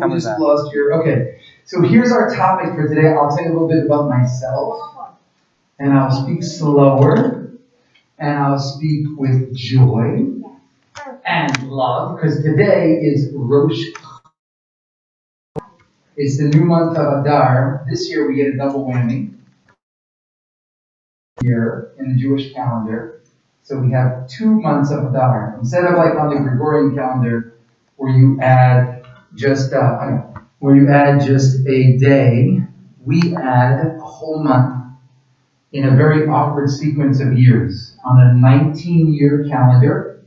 We just lost your, okay. So here's our topic for today. I'll tell you a little bit about myself, and I'll speak slower, and I'll speak with joy and love, because today is Rosh Hashanah. It's the new month of Adar. This year we get a double whammy here in the Jewish calendar. So we have 2 months of Adar. Instead of like on the Gregorian calendar, where you add just a day, we add a whole month in a very awkward sequence of years. On a 19-year calendar,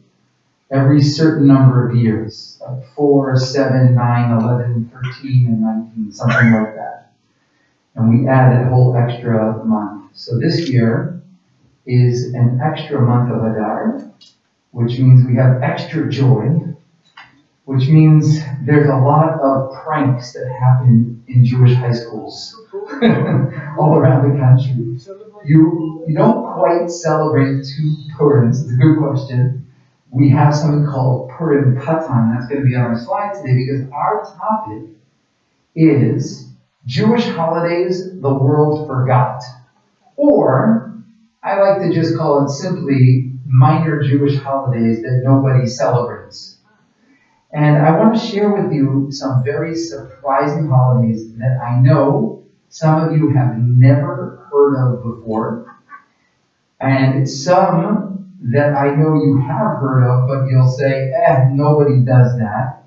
every certain number of years, like 4, 7, 9, 11, 13, and 19, something like that. And we add a whole extra month. So this year is an extra month of Adar, which means we have extra joy, which means there's a lot of pranks that happen in Jewish high schools all around the country. You don't quite celebrate 2 Purims. It's a good question. We have something called Purim Katan. That's going to be on our slide today because our topic is Jewish holidays the world forgot. Or, I like to just call it simply minor Jewish holidays that nobody celebrates. And I want to share with you some very surprising holidays that I know some of you have never heard of before, and some that I know you have heard of, but you'll say, nobody does that.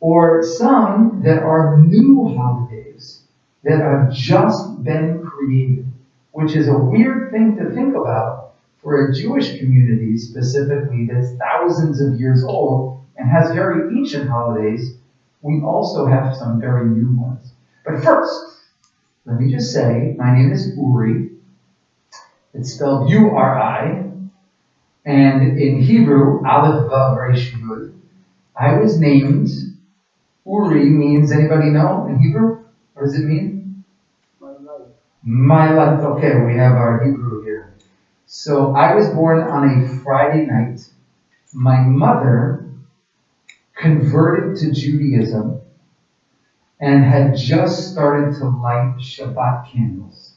Or some that are new holidays that have just been created, which is a weird thing to think about for a Jewish community specifically that's thousands of years old and has very ancient holidays. We also have some very new ones. But first, let me just say, my name is Uri. It's spelled U-R-I. And in Hebrew, Aleph Vav Resh Yud. I was named, Uri means, anybody know in Hebrew? What does it mean? My life. Okay, we have our Hebrew here. So I was born on a Friday night. My mother converted to Judaism and had just started to light Shabbat candles.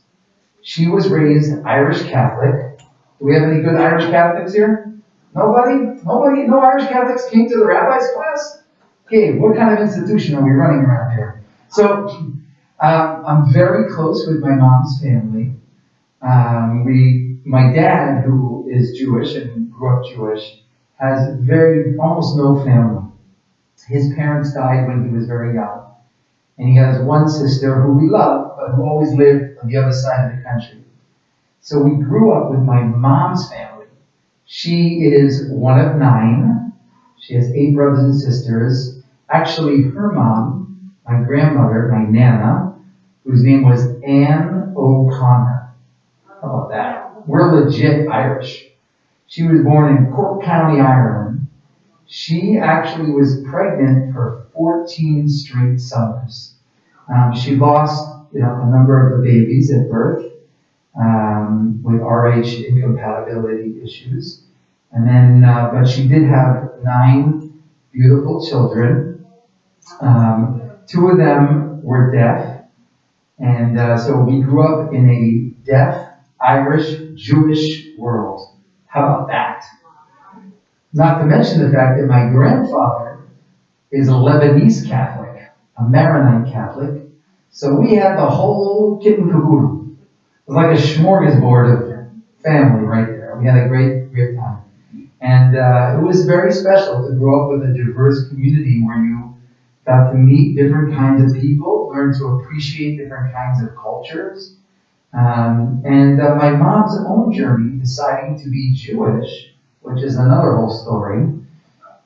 She was raised Irish Catholic. Do we have any good Irish Catholics here? Nobody? Nobody? No Irish Catholics came to the rabbi's class? Okay, what kind of institution are we running around here? So, I'm very close with my mom's family. My dad, who is Jewish and grew up Jewish, has almost no family. His parents died when he was very young. And he has one sister who we love, but who always lived on the other side of the country. So we grew up with my mom's family. She is one of 9. She has 8 brothers and sisters. Actually, her mom, my grandmother, my Nana, whose name was Anne O'Connor. How about that? We're legit Irish. She was born in Cork County, Ireland. She actually was pregnant for 14 straight summers. She lost a number of the babies at birth with RH incompatibility issues. And then, but she did have 9 beautiful children. 2 of them were deaf. And so we grew up in a deaf, Irish, Jewish world. How about that? Not to mention the fact that my grandfather is a Lebanese Catholic, a Maronite Catholic. So we had the whole kit and caboodle. It was like a smorgasbord of family right there. We had a great, great time. And it was very special to grow up with a diverse community where you got to meet different kinds of people, learn to appreciate different kinds of cultures. And my mom's own journey deciding to be Jewish, which is another whole story,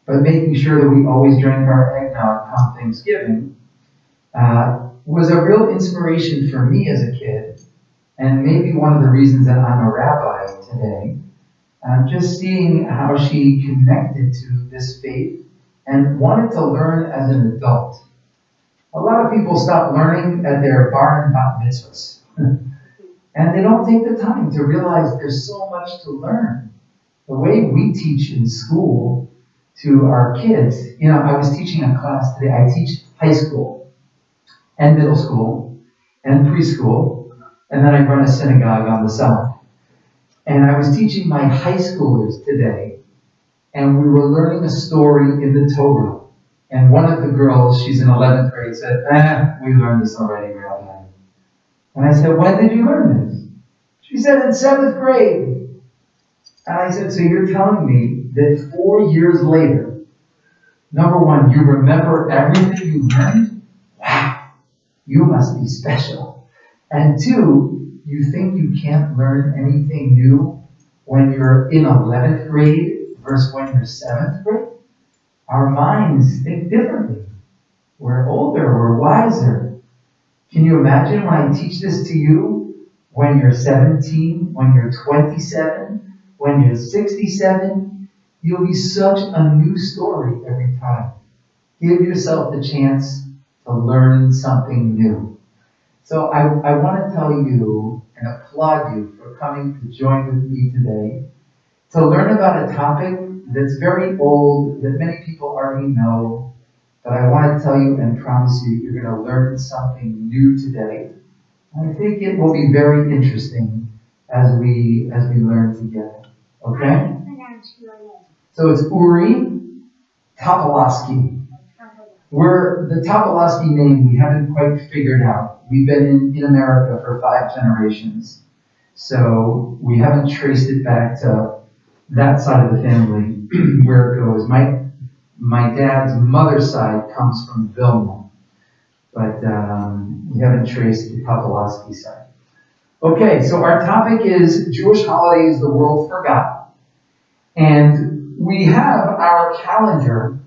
but making sure that we always drink our eggnog come Thanksgiving, was a real inspiration for me as a kid, and maybe one of the reasons that I'm a rabbi today. Just seeing how she connected to this faith and wanted to learn as an adult. A lot of people stop learning at their bar and bat mitzvahs. And they don't take the time to realize there's so much to learn. The way we teach in school to our kids, I was teaching a class today. I teach high school and middle school and preschool, and then I run a synagogue on the side. And I was teaching my high schoolers today, and we were learning a story in the Torah. And one of the girls, she's in 11th grade, said, we learned this already, Rabbi. And I said, when did you learn this? She said, in 7th grade. And I said, so you're telling me that 4 years later, number one, you remember everything you learned? Wow, you must be special. And two, you think you can't learn anything new when you're in 11th grade versus when you're 7th grade? Our minds think differently. We're older, we're wiser. Can you imagine when I teach this to you when you're 17, when you're 27, when you're 67? You'll be such a new story every time. Give yourself the chance to learn something new. So I want to tell you and applaud you for coming to join with me today to learn about a topic that's very old, that many people already know, but I want to tell you and promise you you're going to learn something new today. I think it will be very interesting as we learn together. Okay? So it's Uri Topolosky. The Topolosky name we haven't quite figured out. We've been in America for 5 generations, so we haven't traced it back to that side of the family where it goes. My dad's mother's side comes from Vilna, but we haven't traced the Topolosky side. Okay, so our topic is Jewish holidays the world forgot. And we have our calendar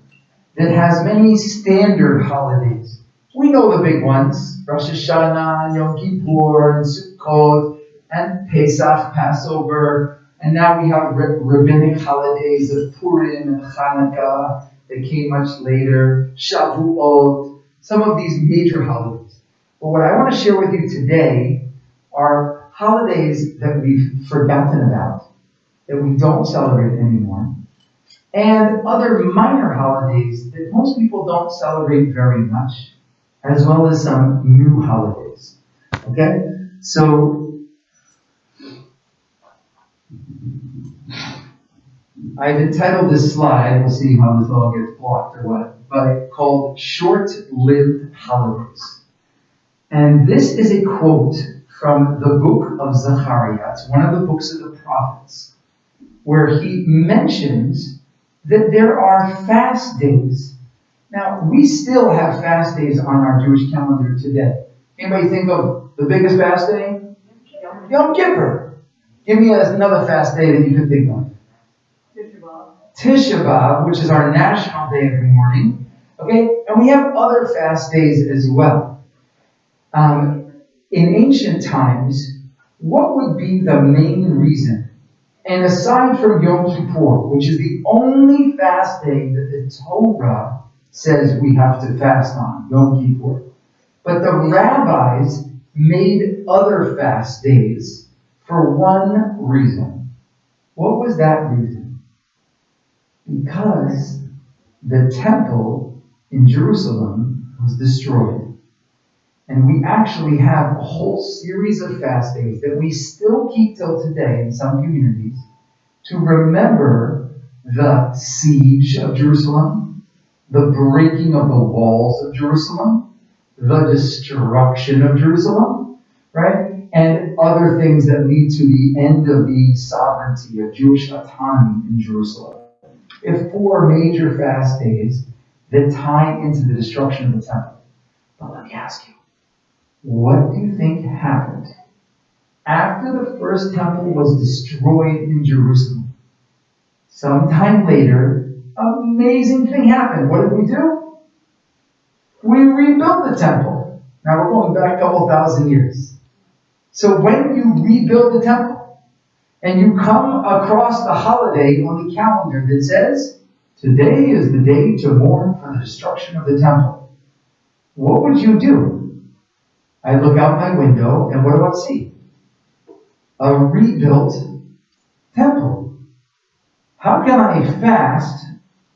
that has many standard holidays. We know the big ones, Rosh Hashanah, Yom Kippur, and Sukkot, and Pesach, Passover, and now we have rabbinic holidays of Purim and Hanukkah that came much later, Shavuot, some of these major holidays. But what I want to share with you today are holidays that we've forgotten about, that we don't celebrate anymore, and other minor holidays that most people don't celebrate very much, as well as some new holidays. Okay? So, I've entitled this slide, we'll see how this all gets blocked or what, but called Short-Lived Holidays. And this is a quote from the book of Zechariah. It's one of the books of the prophets, where he mentions that there are fast days. Now, we still have fast days on our Jewish calendar today. Anybody think of the biggest fast day? Yom Kippur. Give me another fast day that you could think of. Tisha B'Av, which is our national day every morning. Okay? And we have other fast days as well. In ancient times, what would be the main reason? And aside from Yom Kippur, which is the only fast day that the Torah says we have to fast on, Yom Kippur. But the rabbis made other fast days for one reason. What was that reason? Because the temple in Jerusalem was destroyed. And we actually have a whole series of fast days that we still keep till today in some communities to remember the siege of Jerusalem, the breaking of the walls of Jerusalem, the destruction of Jerusalem, right? And other things that lead to the end of the sovereignty of Jewish autonomy in Jerusalem. We have 4 major fast days that tie into the destruction of the temple. But let me ask you, what do you think happened after the first temple was destroyed in Jerusalem? Sometime later, an amazing thing happened. What did we do? We rebuilt the temple. Now we're going back a couple thousand years. So when you rebuild the temple, and you come across the holiday on the calendar that says, today is the day to mourn for the destruction of the temple, what would you do? I look out my window, and what do I see? A rebuilt temple. How can I fast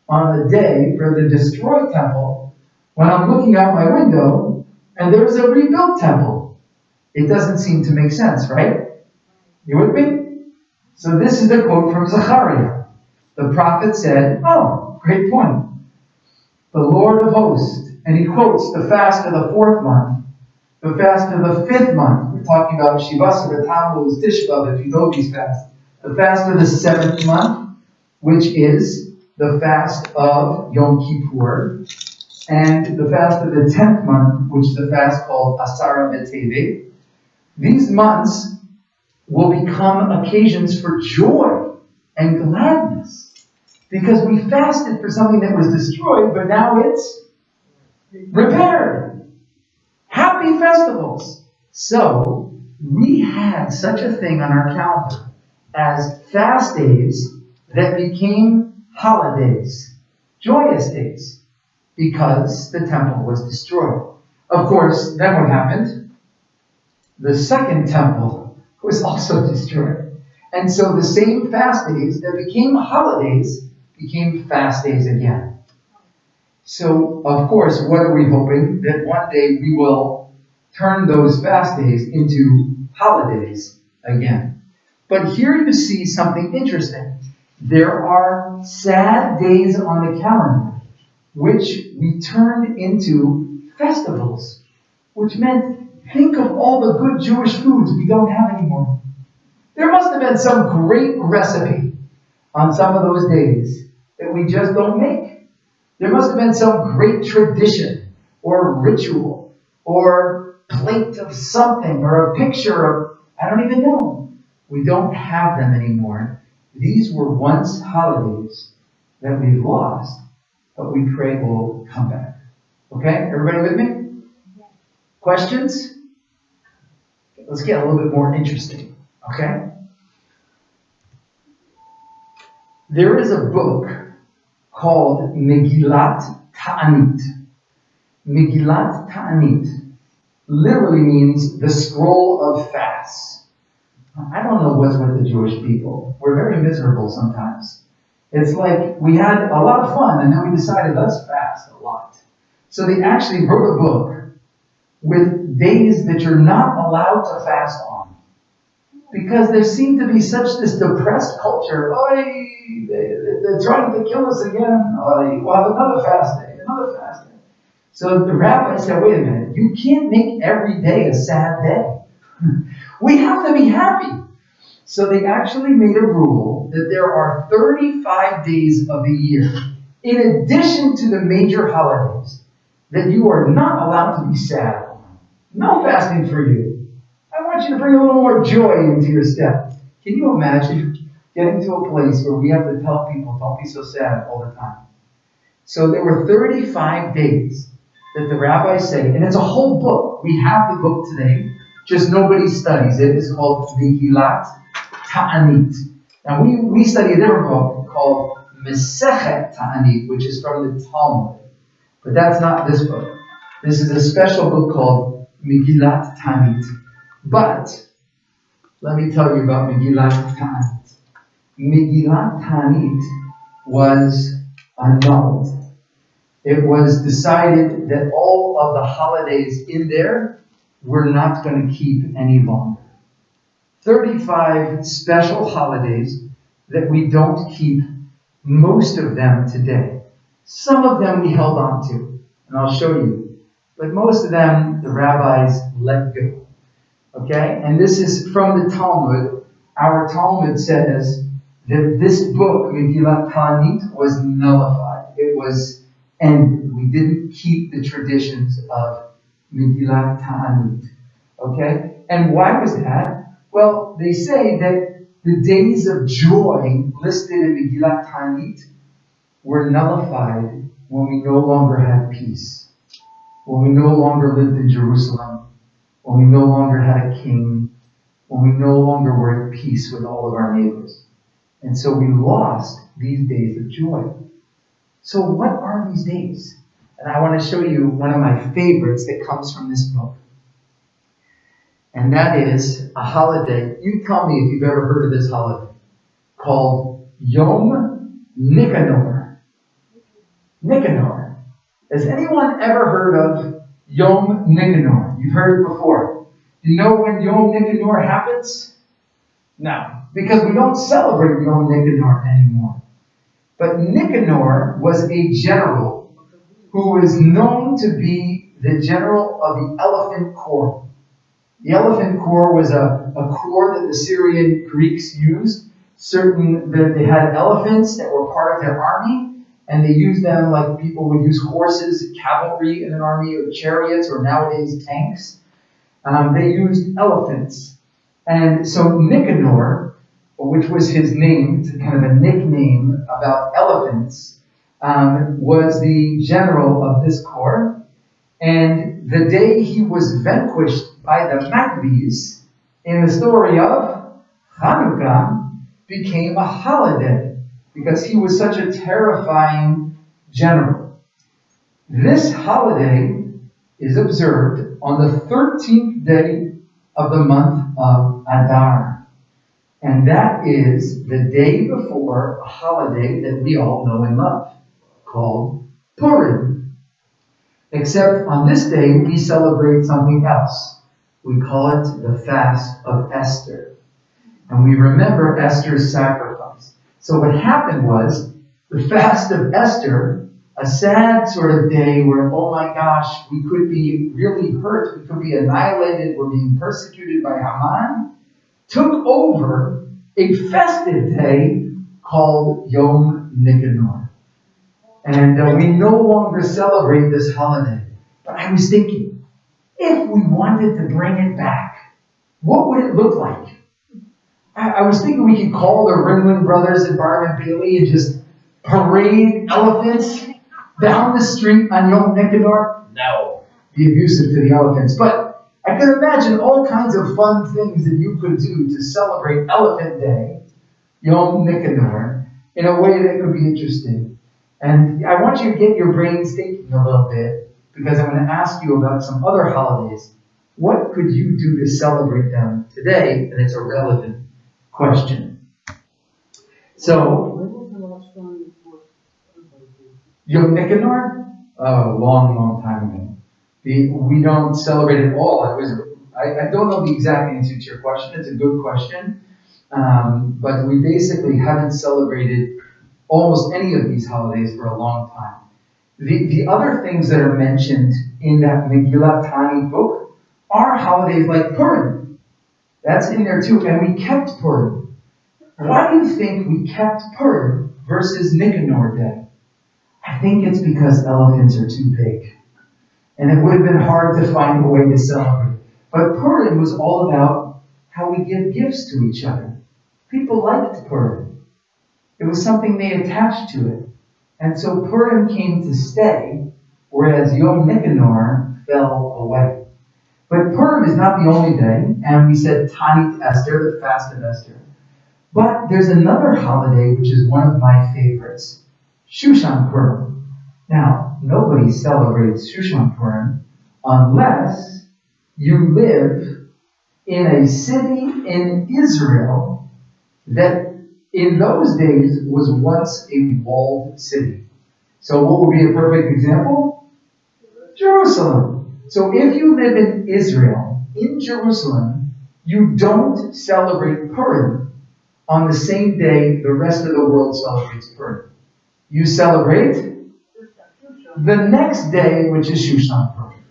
on the day for the destroyed temple when I'm looking out my window and there's a rebuilt temple. It doesn't seem to make sense, right? You with me? So this is the quote from Zechariah. The prophet said, oh, great point. The Lord of hosts, and he quotes the fast of the 4th month, the fast of the 5th month. We're talking about Shivasa, the Tammuz, Tishbav, if you know these fasts. The fast of the 7th month, which is the fast of Yom Kippur, and the fast of the 10th month, which is the fast called Asara B'Tevet. These months will become occasions for joy and gladness, because we fasted for something that was destroyed, but now it's repaired. Happy festivals. So, we had such a thing on our calendar as fast days that became holidays, joyous days, because the temple was destroyed. Of course, then what happened? The second temple was also destroyed. And so the same fast days that became holidays became fast days again. So, of course, what are we hoping? That one day we will turn those fast days into holidays again. But here you see something interesting. There are sad days on the calendar which we turned into festivals, which meant, think of all the good Jewish foods we don't have anymore. There must have been some great recipe on some of those days that we just don't make. There must have been some great tradition or ritual or plate of something or a picture of, I don't even know. We don't have them anymore. These were once holidays that we've lost, but we pray will come back. Okay? Everybody with me? Questions? Let's get a little bit more interesting. Okay? There is a book called Megillat Ta'anit. Megillat Ta'anit literally means the scroll of fasts. I don't know what's with the Jewish people. We're very miserable sometimes. It's like we had a lot of fun and then we decided let's fast a lot. So they actually wrote a book with days that you're not allowed to fast on. Because there seemed to be such this depressed culture. Oy, they're trying to kill us again. Oy, we'll have another fast day, another fast day. So the rabbi said, wait a minute, you can't make every day a sad day. We have to be happy. So they actually made a rule that there are 35 days of the year, in addition to the major holidays, that you are not allowed to be sad. No fasting for you. I want you to bring a little more joy into your step. Can you imagine getting to a place where we have to tell people, don't be so sad all the time? So there were 35 days that the rabbis say, and it's a whole book. We have the book today, just nobody studies it. It's called Megillat Ta'anit. Now we study a different book called Mesechet Ta'anit, which is from the Talmud. But that's not this book. This is a special book called Megillat Ta'anit. But let me tell you about Megillat Ta'anit. Megillat Ta'anit was annulled. It was decided that all of the holidays in there we're not going to keep any longer. 35 special holidays that we don't keep, most of them today. Some of them we held on to, and I'll show you. But most of them, the rabbis let go. Okay? And this is from the Talmud. Our Talmud says that this book, Megillat Ta'anit, was nullified. It was ended. We didn't keep the traditions of Megillat Ta'anit. Okay? And why was that? Well, they say that the days of joy listed in Megillat Ta'anit were nullified when we no longer had peace. When we no longer lived in Jerusalem. When we no longer had a king. When we no longer were at peace with all of our neighbors. And so we lost these days of joy. So what are these days? And I want to show you one of my favorites that comes from this book. And that is a holiday. You tell me if you've ever heard of this holiday. Called Yom Nicanor. Nicanor. Has anyone ever heard of Yom Nicanor? You've heard it before. Do you know when Yom Nicanor happens? No, because we don't celebrate Yom Nicanor anymore. But Nicanor was a general who was known to be the general of the Elephant Corps. The Elephant Corps was a corps that the Syrian Greeks used. They had elephants that were part of their army, and they used them like people would use horses, cavalry in an army, or chariots, or nowadays tanks. They used elephants. And so Nicanor, which was his name, it's kind of a nickname about elephants, was the general of this corps. And the day he was vanquished by the Maccabees, in the story of Hanukkah, became a holiday because he was such a terrifying general. This holiday is observed on the 13th day of the month of Adar. And that is the day before a holiday that we all know and love, called Purim. Except on this day, we celebrate something else. We call it the Fast of Esther. And we remember Esther's sacrifice. So what happened was, the Fast of Esther, a sad sort of day where, oh my gosh, we could be really hurt, we could be annihilated, we're being persecuted by Haman, took over a festive day called Yom Nicanor. And we no longer celebrate this holiday. But I was thinking, if we wanted to bring it back, what would it look like? I was thinking we could call the Ringling Brothers and Barnum Bailey and just parade elephants down the street on Yom Nicanor. No, be abusive to the elephants. But I could imagine all kinds of fun things that you could do to celebrate Elephant Day, Yom Nicanor, in a way that could be interesting. And I want you to get your brains thinking a little bit, because I'm going to ask you about some other holidays. What could you do to celebrate them today? And it's a relevant question. So, when was the last one before? Yom Nicanor? Oh, long time ago. We don't celebrate it all. I don't know the exact answer to your question. It's a good question. But we basically haven't celebrated almost any of these holidays for a long time. The other things that are mentioned in that Megillat Tani book are holidays like Purim. That's in there too. And we kept Purim. Why do you think we kept Purim versus Nicanor Day? I think it's because elephants are too big. And it would have been hard to find a way to celebrate. But Purim was all about how we give gifts to each other. People liked Purim. It was something they attached to it. And so Purim came to stay, whereas Yom Nicanor fell away. But Purim is not the only day, and we said Tanit Esther, the Fast of Esther. But there's another holiday which is one of my favorites, Shushan Purim. Now, nobody celebrates Shushan Purim unless you live in a city in Israel that in those days was once a walled city. So what would be a perfect example? Jerusalem. So if you live in Israel, in Jerusalem, you don't celebrate Purim on the same day the rest of the world celebrates Purim. You celebrate the next day, which is Shushan Purim.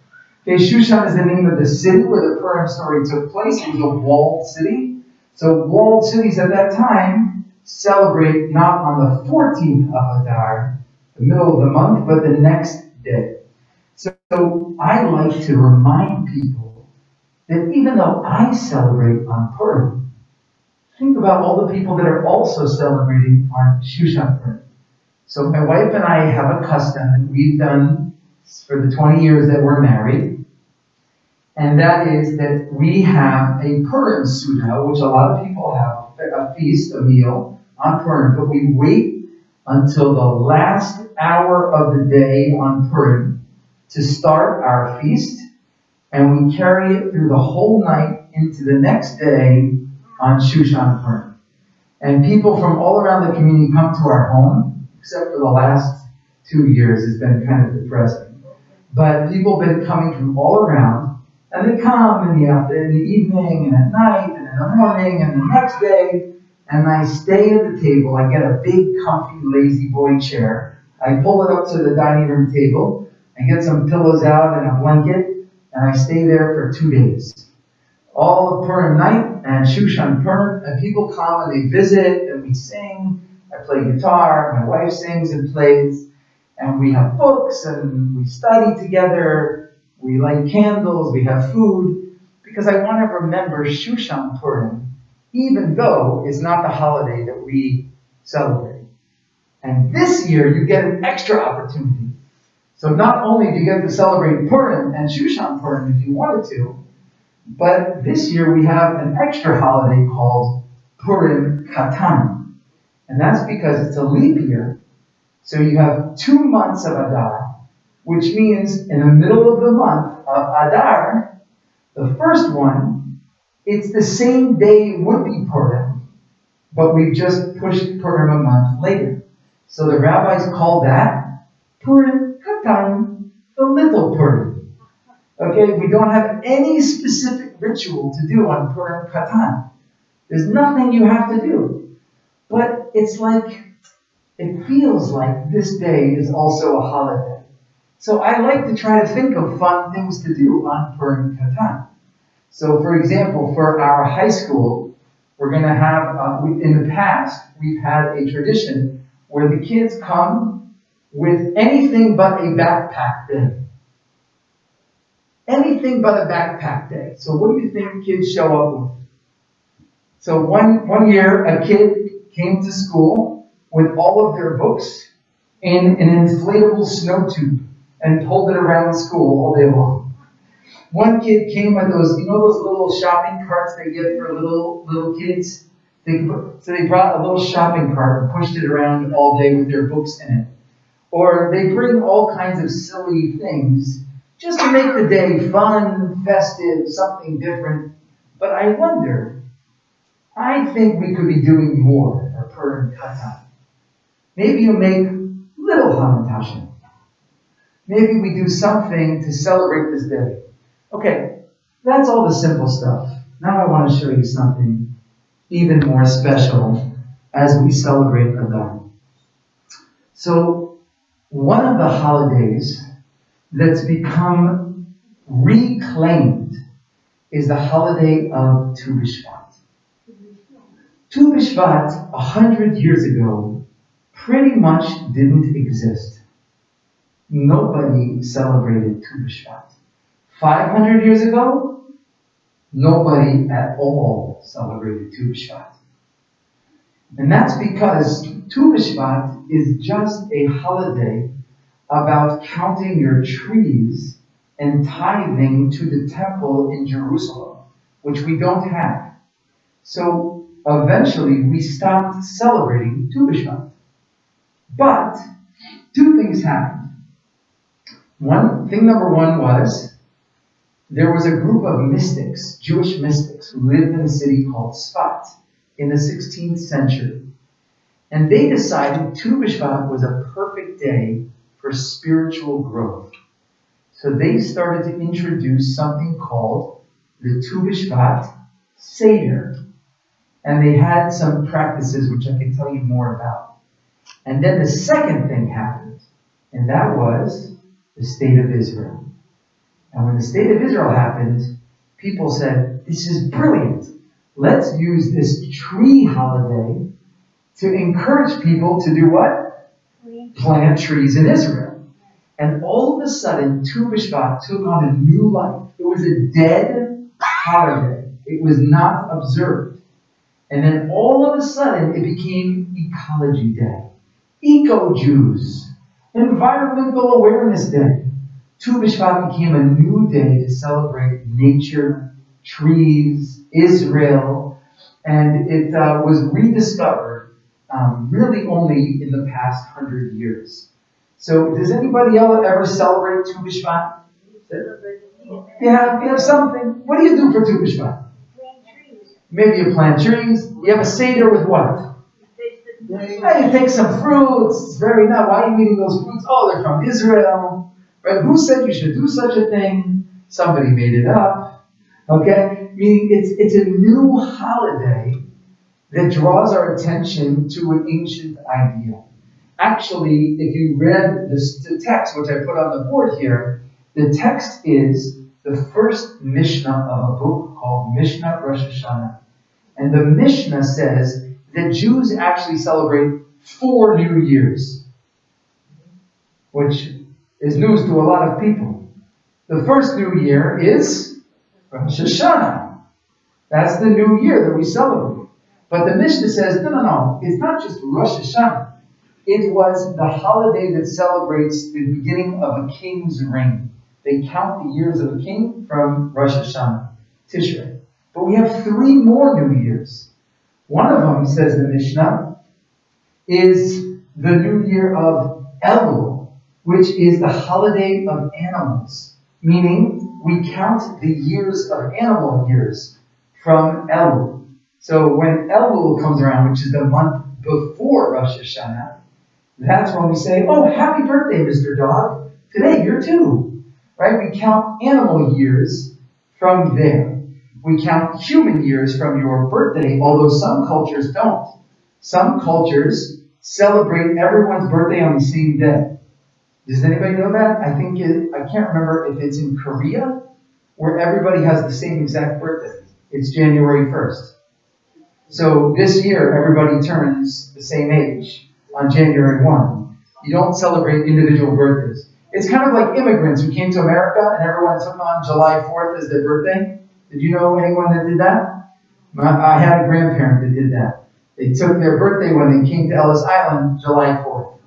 Okay, Shushan is the name of the city where the Purim story took place. It was a walled city. So walled cities at that time celebrate not on the 14th of Adar, the middle of the month, but the next day. So I like to remind people that even though I celebrate on Purim, think about all the people that are also celebrating on Shushan Purim. So my wife and I have a custom that we've done for the 20 years that we're married, and that is that we have a Purim Suda, which a lot of people have, a feast, a meal on Purim, but we wait until the last hour of the day on Purim to start our feast, and we carry it through the whole night into the next day on Shushan Purim. And people from all around the community come to our home, except for the last 2 years. It's been kind of depressing. But people have been coming from all around, and they come in the evening, and at night, and in the morning, and the next day, and I stay at the table. I get a big, comfy, lazy boy chair. I pull it up to the dining room table. I get some pillows out and a blanket, and I stay there for 2 days. All of Purim night and Shushan Purim, and people come and they visit, and we sing. I play guitar, my wife sings and plays, and we have books, and we study together. We light candles, we have food, because I want to remember Shushan Purim, even though it's not the holiday that we celebrate. And this year, you get an extra opportunity. So not only do you get to celebrate Purim and Shushan Purim if you wanted to, but this year we have an extra holiday called Purim Katan. And that's because it's a leap year. So you have 2 months of Adar, which means in the middle of the month of Adar, the first one, it's the same day it would be Purim, but we've just pushed Purim a month later. So the rabbis call that Purim Katan, the little Purim. Okay, we don't have any specific ritual to do on Purim Katan. There's nothing you have to do. But it's like, it feels like this day is also a holiday. So I like to try to think of fun things to do on Purim Katan. So for example, for our high school, we're going to have, in the past, we've had a tradition where the kids come with anything but a backpack day. Anything but a backpack day. So what do you think kids show up with? So one year, a kid came to school with all of their books in an inflatable snow tube and pulled it around school all day long. One kid came with those, you know those little shopping carts they get for little kids? So they brought a little shopping cart and pushed it around all day with their books in it. Or they bring all kinds of silly things just to make the day fun, festive, something different. But I wonder, I think we could be doing more for Purim Katan. Maybe you make little Hashon. Maybe we do something to celebrate this day. Okay, that's all the simple stuff. Now I want to show you something even more special as we celebrate Adar. So, one of the holidays that's become reclaimed is the holiday of Tu B'Shvat. Tu B'Shvat, 100 years ago, pretty much didn't exist. Nobody celebrated Tu B'Shvat. 500 years ago, nobody at all celebrated Tu B'Shvat. And that's because Tu B'Shvat is just a holiday about counting your trees and tithing to the temple in Jerusalem, which we don't have. So eventually we stopped celebrating Tu B'Shvat. But two things happened. Thing number one was there was a group of mystics, Jewish mystics, who lived in a city called Sfat in the 16th century. And they decided Tu B'Shvat was a perfect day for spiritual growth. So they started to introduce something called the Tu B'Shvat Seder. And they had some practices which I can tell you more about. And then the second thing happened, and that was the state of Israel. And when the state of Israel happened, people said, this is brilliant. Let's use this tree holiday to encourage people to do what? Plant trees in Israel. And all of a sudden, Tu B'Shvat took on a new life. It was a dead holiday. It was not observed. And then all of a sudden, it became Ecology Day. Eco-Jews. Environmental Awareness Day. Tu B'Shvat became a new day to celebrate nature, trees, Israel, and it was rediscovered really only in the past 100 years. So does anybody else ever celebrate Tu B'Shvat? You have something. What do you do for Tu B'Shvat? Plant trees. Maybe you plant trees. You have a Seder with what? You take some fruits. It's very nice. Why are you eating those fruits? Oh, they're from Israel. Right? Who said you should do such a thing? Somebody made it up. Okay? Meaning it's a new holiday that draws our attention to an ancient idea. Actually, if you read the text, which I put on the board here, the text is the first Mishnah of a book called Mishnah Rosh Hashanah. And the Mishnah says that Jews actually celebrate 4 New Years, which is news to a lot of people. The first New Year is Rosh Hashanah. That's the New Year that we celebrate. But the Mishnah says, no, it's not just Rosh Hashanah. It was the holiday that celebrates the beginning of a king's reign. They count the years of a king from Rosh Hashanah, Tishrei. But we have 3 more New Years. One of them, says the Mishnah, is the New Year of Elul, which is the holiday of animals. Meaning, we count the years of animal years from Elul. So when Elul comes around, which is the month before Rosh Hashanah, that's when we say, oh, happy birthday, Mr. Dog. Today, you're 2. Right? We count animal years from there. We count human years from your birthday, although some cultures don't. Some cultures celebrate everyone's birthday on the same day. Does anybody know that? I can't remember if it's in Korea, where everybody has the same exact birthday. It's January 1st. So this year, everybody turns the same age on January 1. You don't celebrate individual birthdays. It's kind of like immigrants who came to America and everyone took on July 4th as their birthday. Did you know anyone that did that? I had a grandparent that did that. They took their birthday when they came to Ellis Island, July 4th.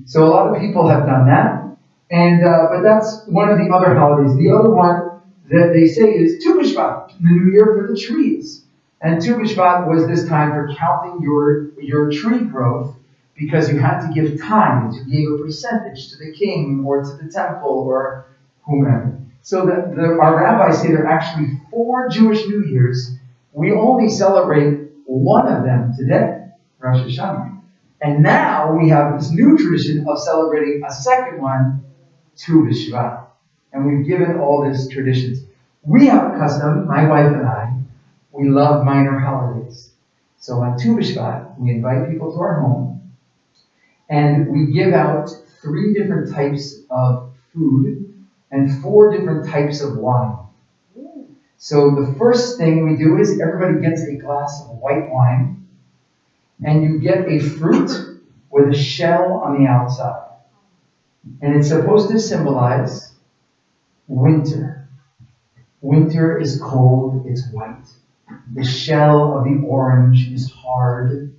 So a lot of people have done that. And but that's one of the other holidays. The other one that they say is Tu B'Shvat, the new year for the trees. And Tu B'Shvat was this time for counting your tree growth, because you had to give tithes. You gave a percentage to the king or to the temple or whomever. So our rabbis say there are actually 4 Jewish New Years. We only celebrate one of them today, Rosh Hashanah. And now we have this new tradition of celebrating a second one, Tu B'Shvat. And we've given all these traditions. We have a custom, my wife and I, we love minor holidays. So on Tu B'Shvat, we invite people to our home, and we give out 3 different types of food and 4 different types of wine. So the first thing we do is everybody gets a glass of white wine, and you get a fruit with a shell on the outside. And it's supposed to symbolize winter. Winter is cold, it's white. The shell of the orange is hard,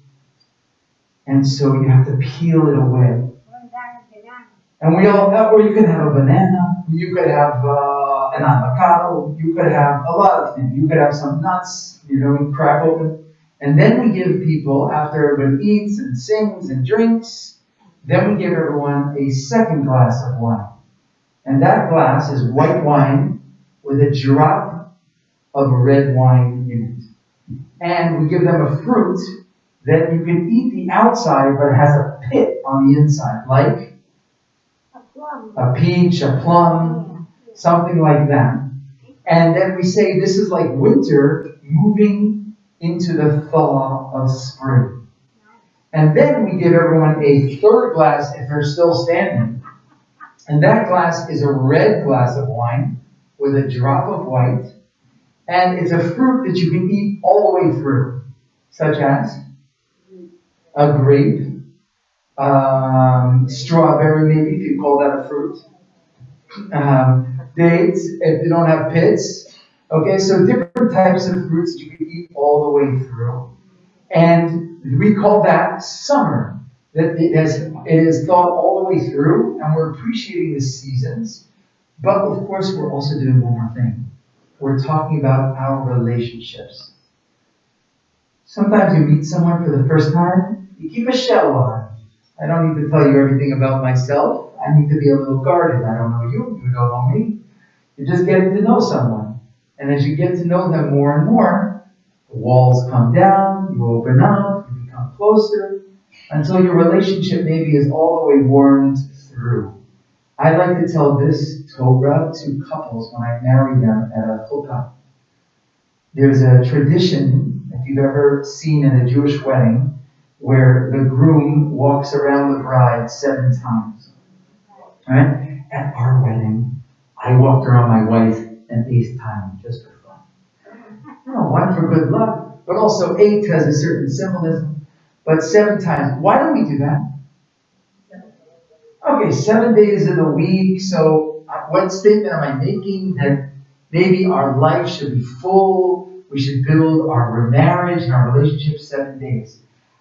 and so you have to peel it away. And or you can have a banana, you could have an avocado, you could have a lot of things. You could have some nuts, you crack open. And then we give people, after everybody eats and sings and drinks, then we give everyone a second glass of wine. And that glass is white wine with a drop of red wine in it. And we give them a fruit that you can eat the outside, but it has a pit on the inside, like a peach, a plum, something like that. And then we say this is like winter moving into the thaw of spring. And then we give everyone a third glass if they're still standing. And that glass is a red glass of wine with a drop of white. And it's a fruit that you can eat all the way through, such as a grape, strawberry maybe, if you call that a fruit, dates, if they don't have pits. Okay, so different types of fruits you can eat all the way through. And we call that summer. That it is thought all the way through, and we're appreciating the seasons. But of course, we're also doing one more thing. We're talking about our relationships. Sometimes you meet someone for the first time, you keep a shell on. I don't need to tell you everything about myself. I need to be a little guarded. I don't know you, you don't know me. You're just getting to know someone. And as you get to know them more and more, the walls come down, you open up, you become closer, until your relationship maybe is all the way warmed through. I like to tell this Torah to couples when I marry them at a chuppah. There's a tradition, if you've ever seen in a Jewish wedding, where the groom walks around the bride 7 times. Right? At our wedding, I walked around my wife an 8th time just for fun. One for good luck, but also 8 has a certain symbolism. But 7 times, why don't we do that? Okay, 7 days of the week, so what statement am I making? That maybe our life should be full, we should build our marriage and our relationship 7 days.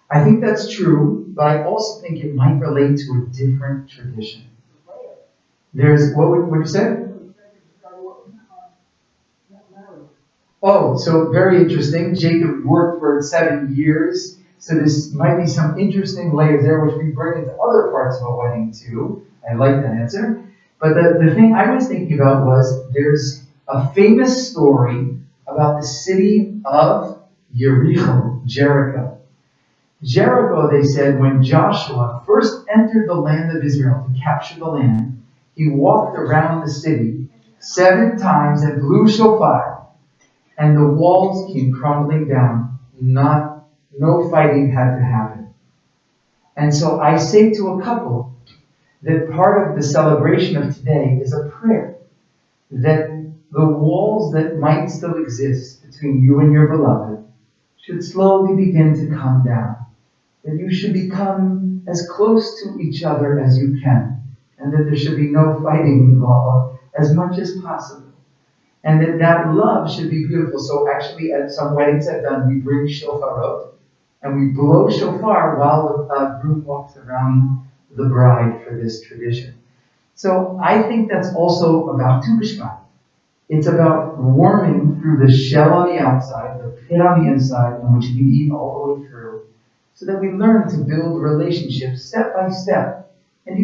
I think that's true, but I also think it might relate to a different tradition. There's, what would you say? Oh, so very interesting. Jacob worked for 7 years. So this might be some interesting layers there, which we bring into other parts of a wedding too. I like that answer. But the thing I was thinking about was there's a famous story about the city of Jericho. Jericho, they said, when Joshua first entered the land of Israel to capture the land, he walked around the city 7 times and blew shofar, and the walls came crumbling down. No fighting had to happen. And so I say to a couple that part of the celebration of today is a prayer that the walls that might still exist between you and your beloved should slowly begin to come down. That you should become as close to each other as you can, and that there should be no fighting involved as much as possible. And that love should be beautiful. So actually at some weddings I've done, we bring shofarot, and we blow shofar while the groom walks around the bride for this tradition. So I think that's also about Tu B'Shvat. It's about warming through the shell on the outside, the pit on the inside, in which you can eat all the way through, so that we learn to build relationships step by step. And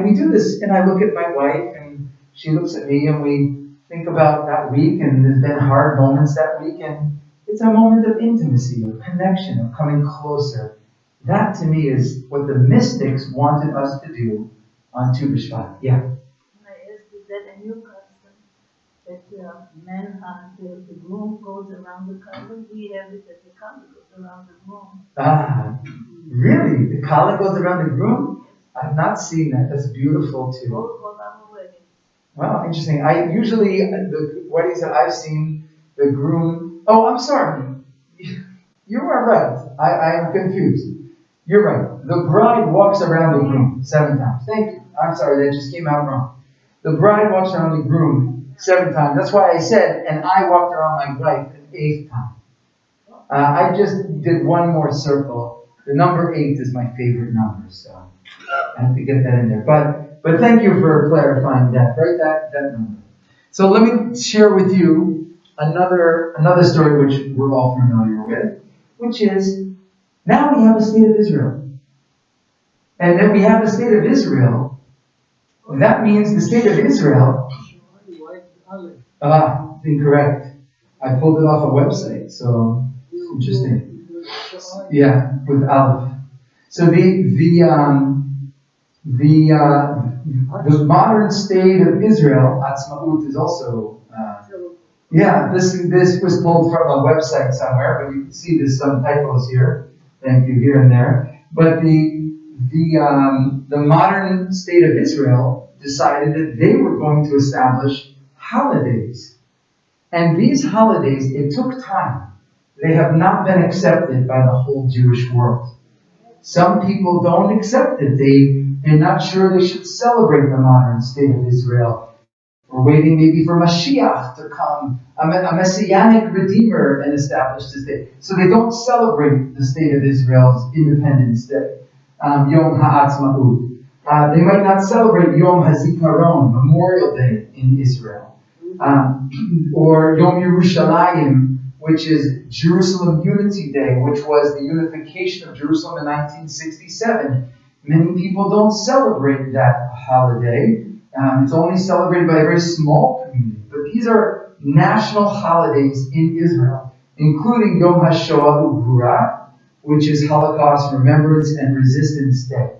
we do this, and I look at my wife, and she looks at me, and we think about that week, and there's been hard moments that week, and it's a moment of intimacy, of connection, of coming closer. That, to me, is what the mystics wanted us to do on Tu B'Shvat. Yeah? Can I ask, is that a new custom? That the groom goes around the collar? We have it that the collar goes around the groom. Ah, really? The collar goes around the groom? I've not seen that. That's beautiful, too. All our weddings. Wow, interesting. I usually, the weddings that I've seen, the groom... Oh, I'm sorry. You are right. I am confused. You're right. The bride walks around the groom 7 times. Thank you. I'm sorry, that just came out wrong. The bride walks around the groom 7 times. That's why I said, and I walked around my wife an 8th time. I just did one more circle. The number 8 is my favorite number, so I have to get that in there. But thank you for clarifying that. Right, that number. So let me share with you another story which we're all familiar with, which is now we have a state of Israel. And then we have a state of Israel. That means the state of Israel. Incorrect. I pulled it off a website, so it's interesting. Yeah, with Aleph. So the modern state of Israel, Atzmaut, is also this was pulled from a website somewhere, but you can see there's some typos here. Thank you, here and there. But the modern state of Israel decided that they were going to establish holidays. And these holidays, it took time. They have not been accepted by the whole Jewish world. Some people don't accept it. They're not sure they should celebrate the modern state of Israel. We're waiting maybe for Mashiach to come, a messianic redeemer, and establish the state. So they don't celebrate the state of Israel's Independence Day, Yom HaAtzmaut. They might not celebrate Yom HaZikaron, Memorial Day in Israel, or Yom Yerushalayim, which is Jerusalem Unity Day, which was the unification of Jerusalem in 1967. Many people don't celebrate that holiday. It's only celebrated by a very small community. But these are national holidays in Israel, including Yom HaShoah U'Gvura, which is Holocaust Remembrance and Resistance Day.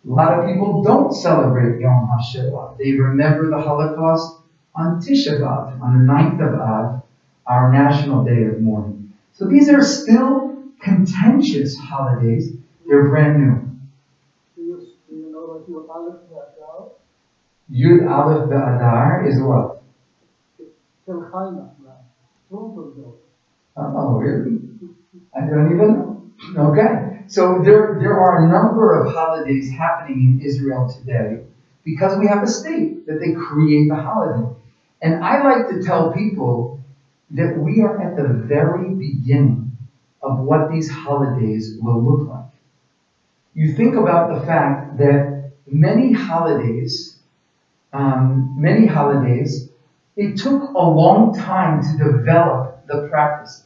A lot of people don't celebrate Yom HaShoah. They remember the Holocaust on Tisha B'Av, on the 9th of Av, our national day of mourning. So these are still contentious holidays. They're brand new. Do you know what Yud Aleph Be'adar? Yud Aleph Be'adar is what? Tel Chayna, right? Oh, really? I don't even know. Okay. So there are a number of holidays happening in Israel today because we have a state that they create the holiday. And I like to tell people that we are at the very beginning of what these holidays will look like. You think about the fact that many holidays, it took a long time to develop the practice.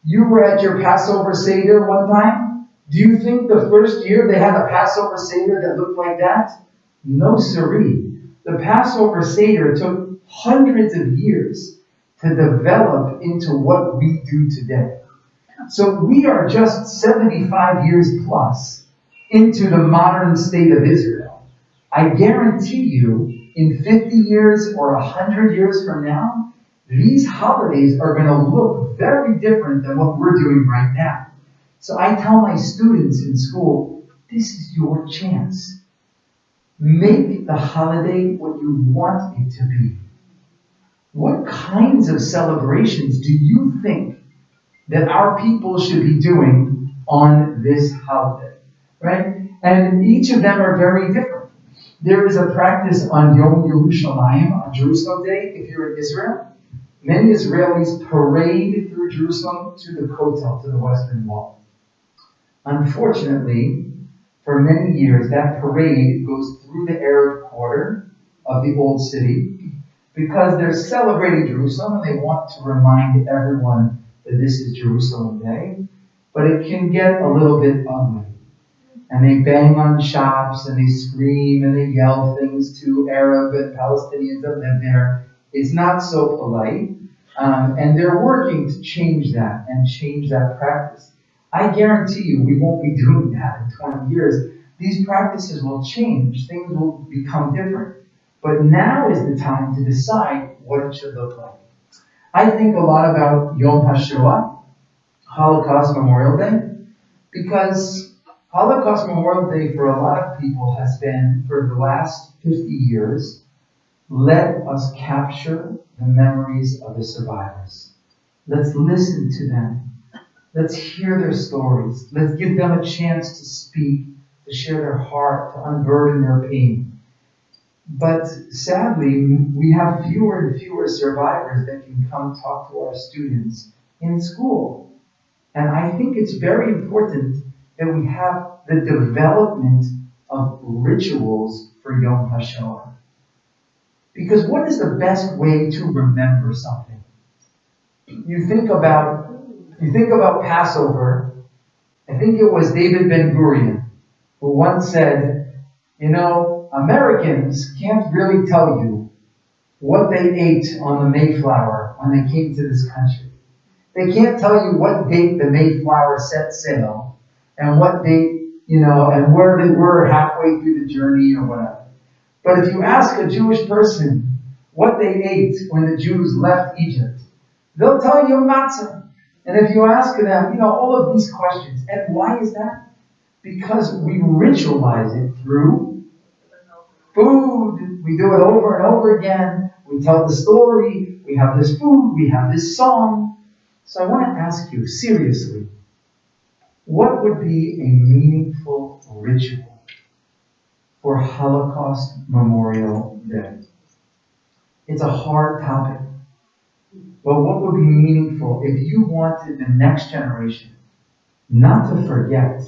You were at your Passover Seder one time? Do you think the first year they had a Passover Seder that looked like that? No siree. The Passover Seder took hundreds of years to develop into what we do today. So we are just 75 years plus into the modern state of Israel. I guarantee you, in 50 years or 100 years from now, these holidays are going to look very different than what we're doing right now. So I tell my students in school, this is your chance. Make the holiday what you want it to be. What kinds of celebrations do you think that our people should be doing on this holiday? Right? And each of them are very different. There is a practice on Yom Yerushalayim, on Jerusalem Day, if you're in Israel. Many Israelis parade through Jerusalem to the Kotel, to the Western Wall. Unfortunately, for many years, that parade goes through the Arab quarter of the Old City because they're celebrating Jerusalem and they want to remind everyone that this is Jerusalem Day. But it can get a little bit ugly. And they bang on shops and they scream and they yell things to Arab and Palestinians that live there. It's not so polite. And they're working to change that and change that practice. I guarantee you we won't be doing that in 20 years. These practices will change. Things will become different. But now is the time to decide what it should look like. I think a lot about Yom HaShoah, Holocaust Memorial Day, because Holocaust Memorial Day for a lot of people has been, for the last 50 years, let us capture the memories of the survivors. Let's listen to them. Let's hear their stories. Let's give them a chance to speak, to share their heart, to unburden their pain. But sadly, we have fewer and fewer survivors that can come talk to our students in school. And I think it's very important that we have the development of rituals for Yom HaShoah. Because what is the best way to remember something? You think about Passover. I think it was David Ben-Gurion who once said, you know, Americans can't really tell you what they ate on the Mayflower when they came to this country. They can't tell you what date the Mayflower set sail and what date, and where they were halfway through the journey or whatever. But if you ask a Jewish person what they ate when the Jews left Egypt, they'll tell you matzah. And if you ask them, all of these questions. And why is that? Because we ritualize it through food. We do it over and over again. We tell the story. We have this food. We have this song. So I want to ask you, seriously, what would be a meaningful ritual for Holocaust Memorial Day? It's a hard topic. But what would be meaningful if you wanted the next generation not to forget?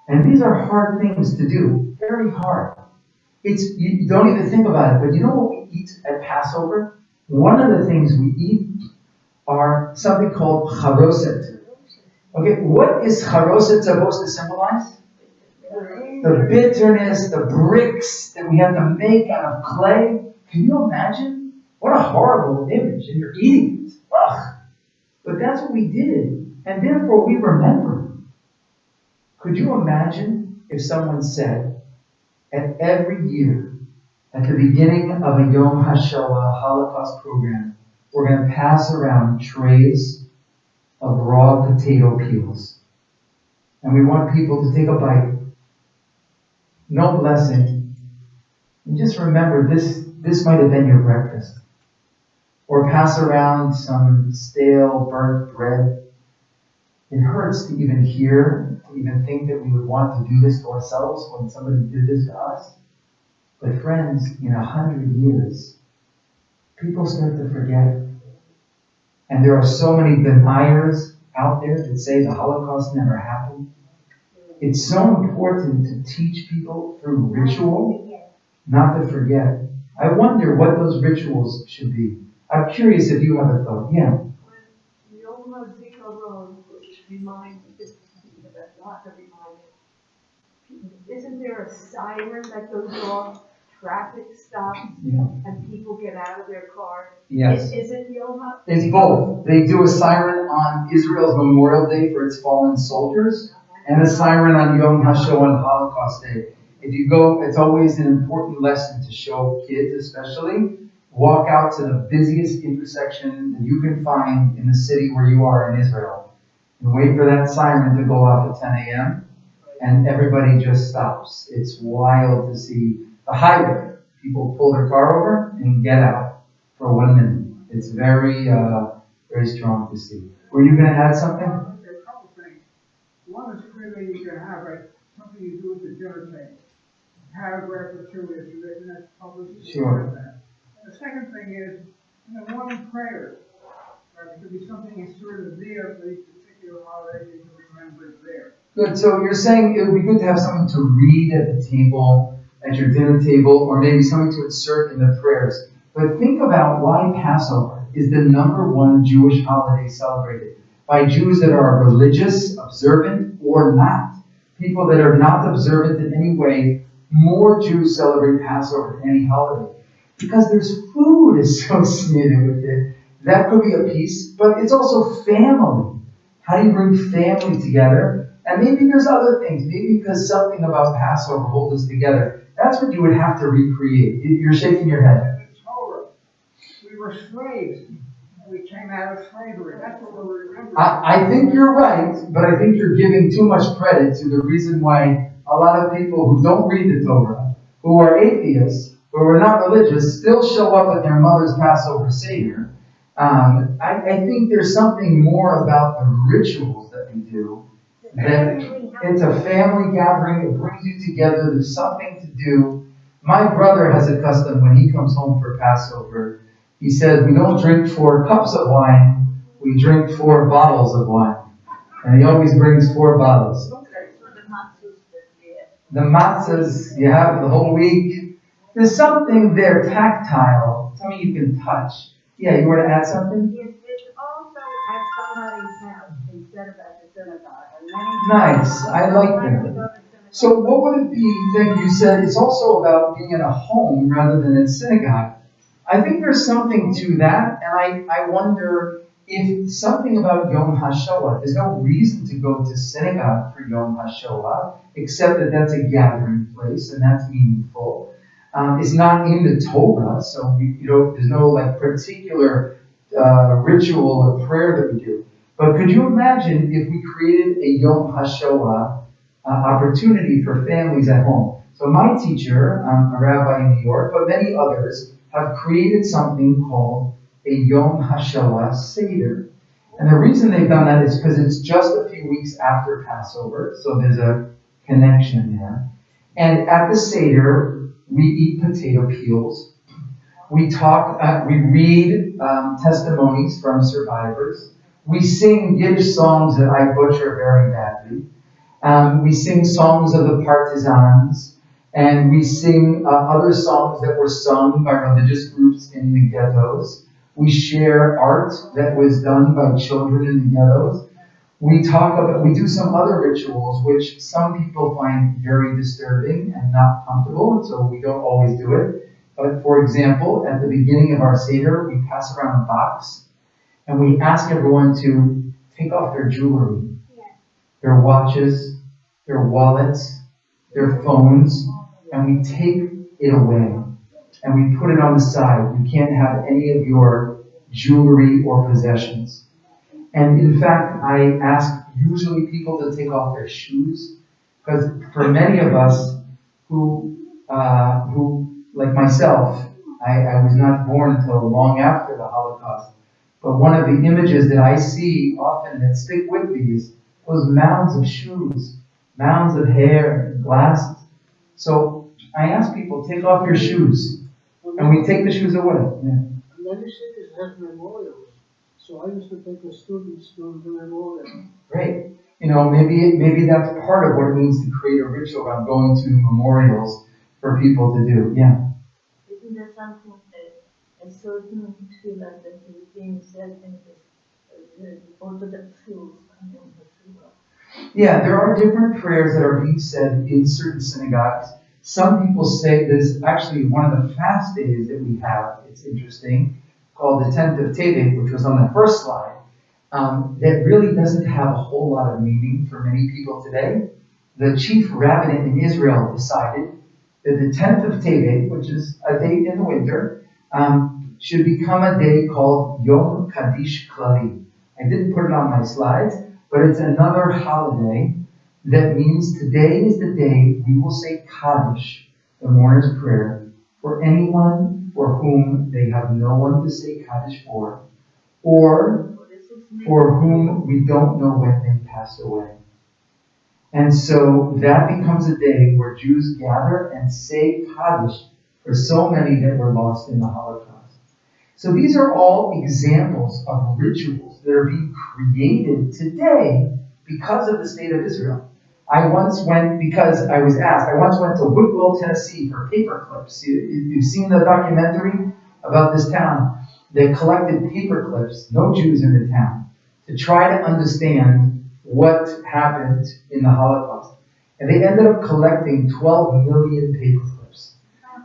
And these are hard things to do, very hard. You don't even think about it, but you know what we eat at Passover? One of the things we eat are something called charoset. Okay, what is charoset supposed to symbolize? The bitterness, the bricks that we have to make out of clay. Can you imagine? What a horrible image, and you're eating it. Ugh. But that's what we did, and therefore we remember. Could you imagine if someone said, And every year, at the beginning of a Yom HaShoah Holocaust program, we're going to pass around trays of raw potato peels. And we want people to take a bite. No blessing. And just remember, this might have been your breakfast. Or pass around some stale, burnt bread. It hurts to even hear, to even think that we would want to do this to ourselves when somebody did this to us. But friends, in 100 years, people start to forget. And there are so many deniers out there that say the Holocaust never happened. It's so important to teach people through ritual, not to forget. I wonder what those rituals should be. I'm curious if you have a thought. Yeah. When Yom HaZikaron reminds people that not to remind it, isn't there a siren that goes off? Traffic stops and people get out of their car. Yes. Is it Yom HaZikaron? It's both. They do a siren on Israel's Memorial Day for its fallen soldiers, and a siren on Yom HaShoah Holocaust Day. If you go, it's always an important lesson to show kids, especially. Walk out to the busiest intersection that you can find in the city where you are in Israel, and wait for that siren to go off at 10 a.m. and everybody just stops. It's wild to see the highway. People pull their car over and get out for 1 minute. It's very, very strong to see. Were you going to add something? A couple things. One is clearly you can have something you do at the dinner table. A paragraph or two is written that's published. Sure. And the second thing is, morning prayers. There could be something sort of there for each particular holiday you can remember is there. Good. So you're saying it would be good to have something to read at the table, at your dinner table, or maybe something to insert in the prayers. But think about why Passover is the #1 Jewish holiday celebrated by Jews that are religious, observant, or not. People that are not observant in any way, more Jews celebrate Passover than any holiday. Because there's food associated with it. That could be a piece, but it's also family. How do you bring family together? And maybe there's other things. Maybe because something about Passover holds us together. That's what you would have to recreate. You're shaking your head. The Torah. We were slaves. We came out of slavery. That's what we remember. I think you're right, but I think you're giving too much credit to the reason why a lot of people who don't read the Torah, who are atheists, who are not religious, still show up at their mother's Passover Seder. I think there's something more about the rituals that we do. That it's a family gathering. It brings you together. There's something to do. My brother has a custom when he comes home for Passover. He says, we don't drink 4 cups of wine. We drink 4 bottles of wine. And he always brings 4 bottles. The matzahs you have the whole week. There's something there tactile. Something you can touch. Yeah, you want to add something? It's also at somebody's house instead of at the synagogue. Nice. I like that. So what would it be, thank you, said, it's also about being in a home rather than in synagogue. I think there's something to that, and I wonder if something about Yom HaShoah, there's no reason to go to synagogue for Yom HaShoah, except that that's a gathering place, and that's meaningful. It's not in the Torah, so there's no particular ritual or prayer that we do. But could you imagine if we created a Yom HaShoah opportunity for families at home? So my teacher, a rabbi in New York, but many others, have created something called a Yom HaShoah Seder. And the reason they've done that is because it's just a few weeks after Passover, so there's a connection there. And at the Seder, we eat potato peels. We talk, we read testimonies from survivors. We sing Yiddish songs that I butcher very badly. We sing songs of the partisans. And we sing other songs that were sung by religious groups in the ghettos. We share art that was done by children in the ghettos. We do some other rituals which some people find very disturbing and not comfortable, so we don't always do it. But for example, at the beginning of our Seder, we pass around a box and we ask everyone to take off their jewelry, their watches, their wallets, their phones, and we take it away, and we put it on the side. You can't have any of your jewelry or possessions. And in fact, I ask usually people to take off their shoes, because for many of us who like myself, I was not born until long after the Holocaust. But one of the images that I see often that stick with me is those mounds of shoes, mounds of hair, and glasses. So I ask people, take off your shoes, and we take the shoes away. Yeah. Many cities have memorials, so I used to take the students to the memorial. Great. You know, maybe that's part of what it means to create a ritual around going to memorials for people to do. Yeah. Isn't there something, a certain tefillah that is being said in the Orthodox schools? Yeah, there are different prayers that are being said in certain synagogues. Some people say there's actually one of the fast days that we have, it's interesting, called the 10th of Tevet, which was on the first slide, that really doesn't have a whole lot of meaning for many people today. The chief rabbinate in Israel decided that the 10th of Tevet, which is a day in the winter, should become a day called Yom Kaddish Klali. I didn't put it on my slides, but it's another holiday that means today is the day we will say Kaddish, the mourner's prayer, for anyone for whom they have no one to say Kaddish for, or for whom we don't know when they pass away. And so that becomes a day where Jews gather and say Kaddish for so many that were lost in the Holocaust. So these are all examples of rituals that are being created today because of the state of Israel. I once went, because I was asked, I once went to Whitwell, Tennessee for paper clips. You've seen the documentary about this town. They collected paper clips, no Jews in the town, to try to understand what happened in the Holocaust. And they ended up collecting 12 million paper clips.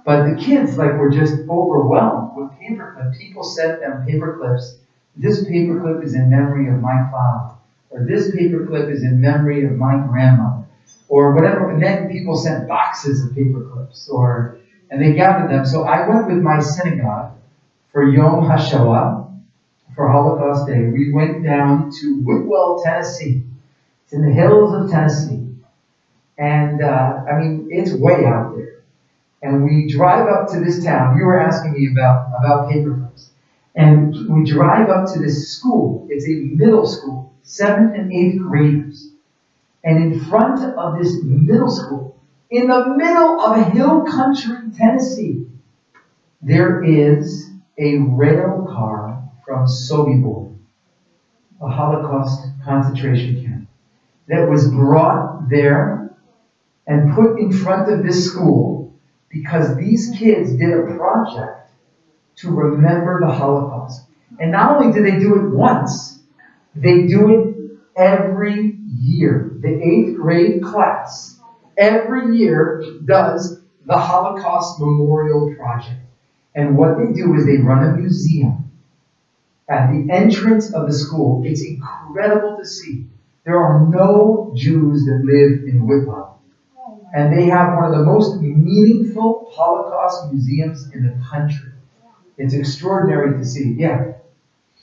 But the kids were just overwhelmed with paper clips. People sent them paper clips. This paper clip is in memory of my father. Or this paper clip is in memory of my grandmother. Or whatever. And then people sent boxes of paper clips. And they gathered them. So I went with my synagogue for Yom HaShoah, for Holocaust Day. We went down to Whitwell, Tennessee. It's in the hills of Tennessee. And, it's way out there. And we drive up to this town. You were asking me about paper clips. And we drive up to this school. It's a middle school, 7th and 8th graders. And in front of this middle school, in the middle of hill country, Tennessee, there is a rail car from Sobibor, a Holocaust concentration camp, that was brought there and put in front of this school because these kids did a project to remember the Holocaust. And not only did they do it once, they do it every year. The 8th grade class every year does the Holocaust Memorial Project. And what they do is they run a museum at the entrance of the school. It's incredible to see. There are no Jews that live in Whitwell. And they have one of the most meaningful Holocaust museums in the country. It's extraordinary to see. Yeah.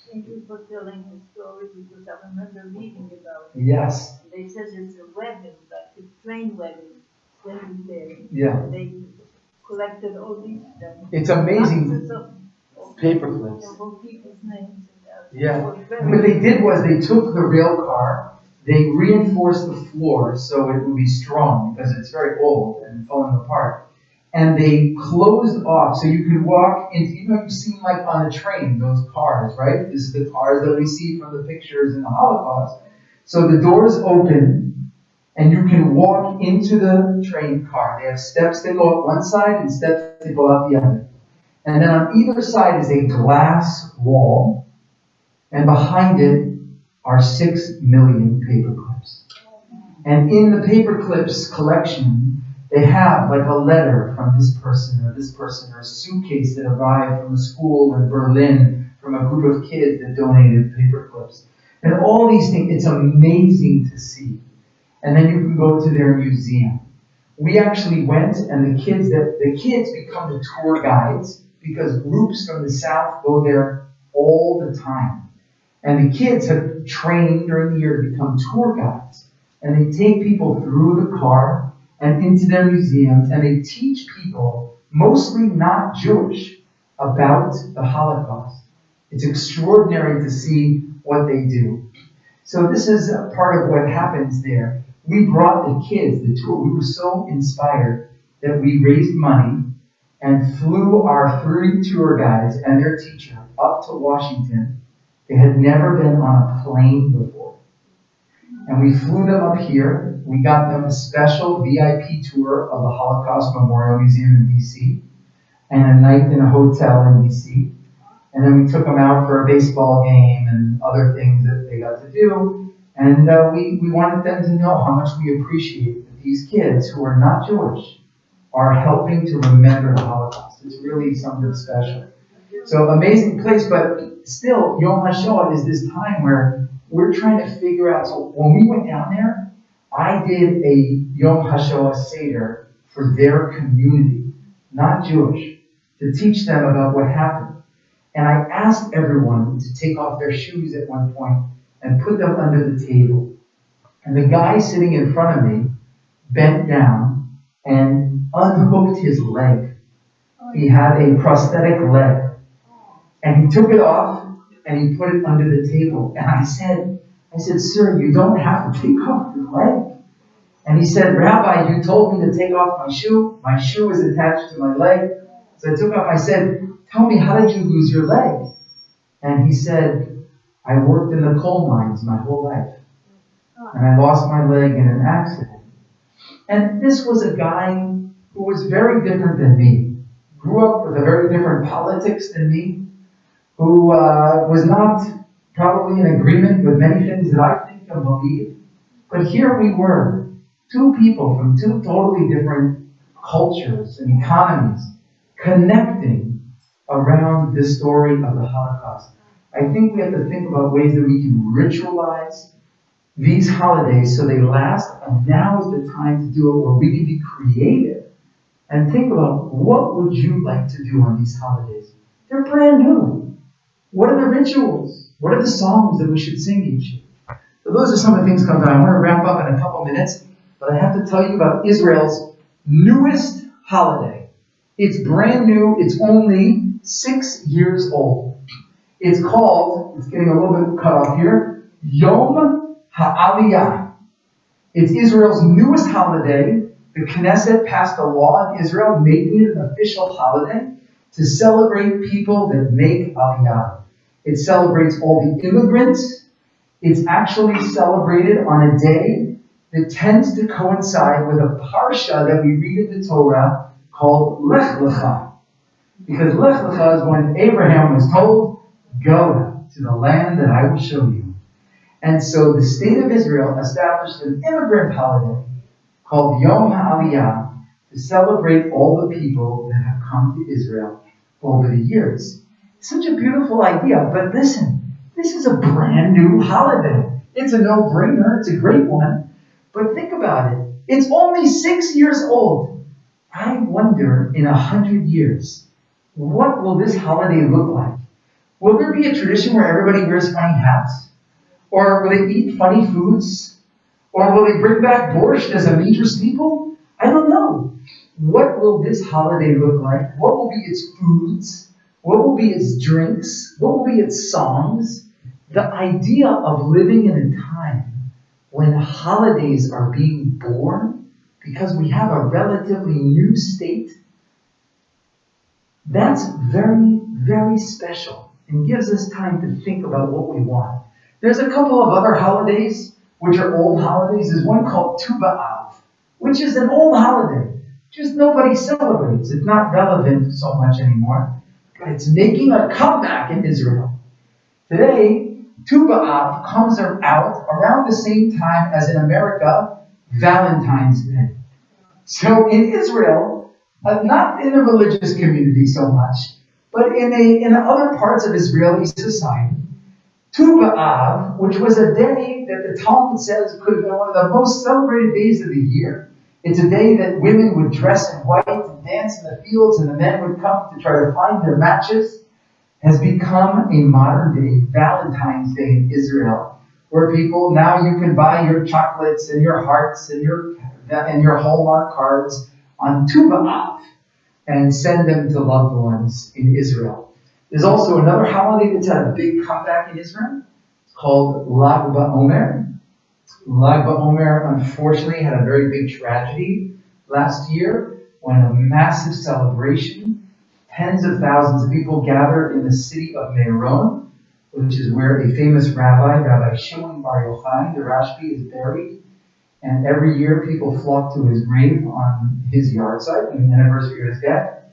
Thank you for telling the story because I remember reading about it. Yes. They said it's a wagon, like a train wagon, standing there. Yeah. They collected all these. It's amazing. Paper clips. People's names. Yeah. What they did was they took the rail car. They reinforced the floor so it would be strong because it's very old and falling apart. And they closed off so you could walk into, you've seen on a train, those cars, right? This is the cars that we see from the pictures in the Holocaust. So the doors open and you can walk into the train car. They have steps that go up one side and steps that go out the other. And then on either side is a glass wall. And behind it are 6 million paper clips. And in the paper clips collection, they have a letter from this person, or a suitcase that arrived from a school in Berlin from a group of kids that donated paper clips. And all these things, it's amazing to see. And then you can go to their museum. we actually went, and the kids become the tour guides because groups from the South go there all the time. And the kids have trained during the year to become tour guides. And they take people through the car and into their museums, and they teach people, mostly not Jewish, about the Holocaust. It's extraordinary to see what they do. So this is a part of what happens there. We brought the kids, the tour. We were so inspired that we raised money and flew our 3 tour guides and their teacher up to Washington. They had never been on a plane before. And we flew them up here. We got them a special VIP tour of the Holocaust Memorial Museum in D.C. and a night in a hotel in D.C. And then we took them out for a baseball game and other things that they got to do. And we wanted them to know how much we appreciate that these kids who are not Jewish are helping to remember the Holocaust. It's really something special. So amazing place, but still, Yom HaShoah is this time where we're trying to figure out. So when we went down there, I did a Yom HaShoah Seder for their community, not Jewish, to teach them about what happened. And I asked everyone to take off their shoes at one point and put them under the table. And the guy sitting in front of me bent down and unhooked his leg. He had a prosthetic leg. And he took it off and he put it under the table. And I said, sir, you don't have to take off your leg. And he said, Rabbi, you told me to take off my shoe. My shoe is attached to my leg. So I took off. I said, tell me, how did you lose your leg? And he said, I worked in the coal mines my whole life. And I lost my leg in an accident. And this was a guy who was very different than me. Grew up with a very different politics than me. Who was not probably in agreement with many things that I think and believe. But here we were, 2 people from 2 totally different cultures and economies connecting around this story of the Holocaust. I think we have to think about ways that we can ritualize these holidays so they last, and now is the time to do it where we can be creative and think about what would you like to do on these holidays. They're brand new. What are the rituals? What are the songs that we should sing each year? So those are some of the things coming down. I want to wrap up in a couple minutes, but I have to tell you about Israel's newest holiday. It's brand new. It's only 6 years old. It's called, it's getting a little bit cut off here, Yom HaAliyah. It's Israel's newest holiday. The Knesset passed a law in Israel making it an official holiday to celebrate people that make Aliyah. It celebrates all the immigrants. It's actually celebrated on a day that tends to coincide with a parsha that we read in the Torah called Lech Lecha. Because Lech Lecha is when Abraham was told, go to the land that I will show you. And so the state of Israel established an immigrant holiday called Yom HaAliyah to celebrate all the people that have come to Israel over the years. Such a beautiful idea, but listen, this is a brand new holiday. It's a no-brainer, it's a great one, but think about it. It's only 6 years old. I wonder, in 100 years, what will this holiday look like? Will there be a tradition where everybody wears funny hats? Or will they eat funny foods? Or will they bring back borscht as a major staple? I don't know. What will this holiday look like? What will be its foods? What will be its drinks? What will be its songs? The idea of living in a time when holidays are being born because we have a relatively new state, that's very, very special and gives us time to think about what we want. There's a couple of other holidays which are old holidays. There's one called Tu B'Av, which is an old holiday. Just nobody celebrates. It's not relevant so much anymore. But it's making a comeback in Israel. Today, Tu B'Av comes out around the same time as in America, Valentine's Day. So in Israel, not in the religious community so much, but in other parts of Israeli society, Tu B'Av, which was a day that the Talmud says could have been one of the most celebrated days of the year, It's a day that women would dress in white and dance in the fields, and the men would come to try to find their matches. Has become a modern day Valentine's Day in Israel, where people, now you can buy your chocolates and your hearts and your Hallmark cards on Tu B'Av and send them to loved ones in Israel. There's also another holiday that's had a big comeback in Israel. It's called Lag BaOmer. Lag BaOmer, unfortunately, had a very big tragedy last year when a massive celebration, tens of thousands of people gathered in the city of Meron, which is where a famous rabbi, Rabbi Shimon Bar Yochai, the Rashbi, is buried. And every year people flock to his grave on his yard site on the anniversary of his death.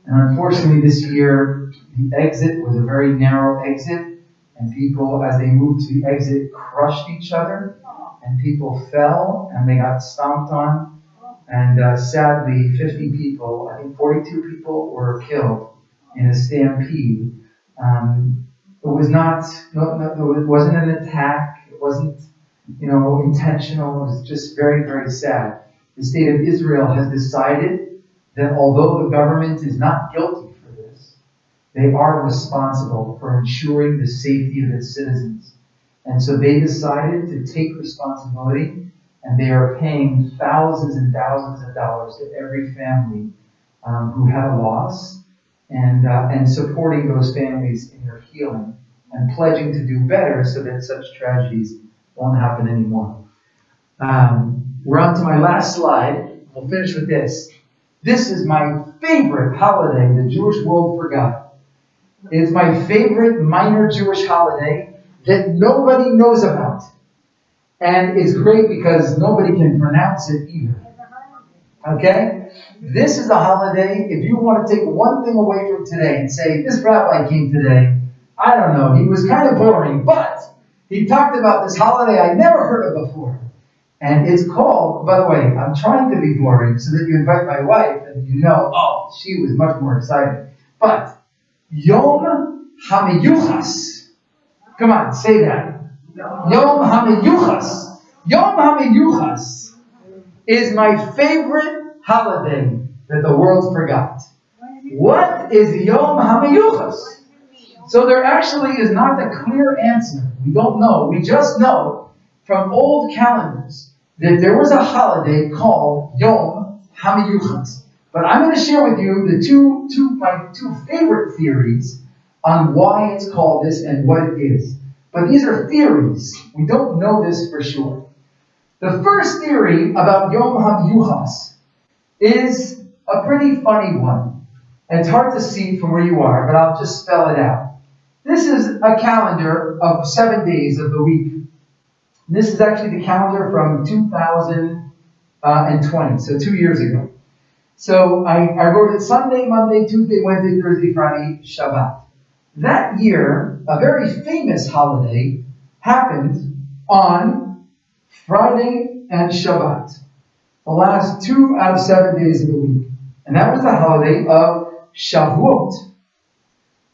And unfortunately this year, the exit was a very narrow exit, and people, as they moved to the exit, crushed each other, and people fell and they got stomped on. And sadly, 50 people, I think 42 people were killed in a stampede. It was not, it wasn't an attack. It wasn't, intentional. It was just very, very sad. The state of Israel has decided that although the government is not guilty for this, they are responsible for ensuring the safety of its citizens. And so they decided to take responsibility, and they are paying thousands and thousands of dollars to every family who had a loss, and supporting those families in their healing, and pledging to do better so that such tragedies won't happen anymore. We're on to my last slide. We'll finish with this. This is my favorite holiday the Jewish world forgot. It's my favorite minor Jewish holiday that nobody knows about. And it's great because nobody can pronounce it either. Okay? This is a holiday, if you want to take one thing away from today and say, this rabbi came today, I don't know, he was kind of boring, but he talked about this holiday I never heard of before. And it's called, by the way, I'm trying to be boring so that you invite my wife and oh, she was much more excited. But, Yom HaMiyuchas. Come on, say that. Yom HaMiyuchas. Yom HaMiyuchas is my favorite holiday that the world forgot. What is Yom HaMiyuchas? So there actually is not a clear answer. We don't know. We just know from old calendars that there was a holiday called Yom HaMiyuchas. But I'm going to share with you my two favorite theories on why it's called this and what it is. But these are theories. We don't know this for sure. The first theory about Yom HaMiyuchas is a pretty funny one. And it's hard to see from where you are, but I'll just spell it out. This is a calendar of 7 days of the week. This is actually the calendar from 2020, so 2 years ago. So I wrote it Sunday, Monday, Tuesday, Wednesday, Thursday, Friday, Shabbat. That year, a very famous holiday happened on Friday and Shabbat, the last 2 out of 7 days of the week. And that was the holiday of Shavuot.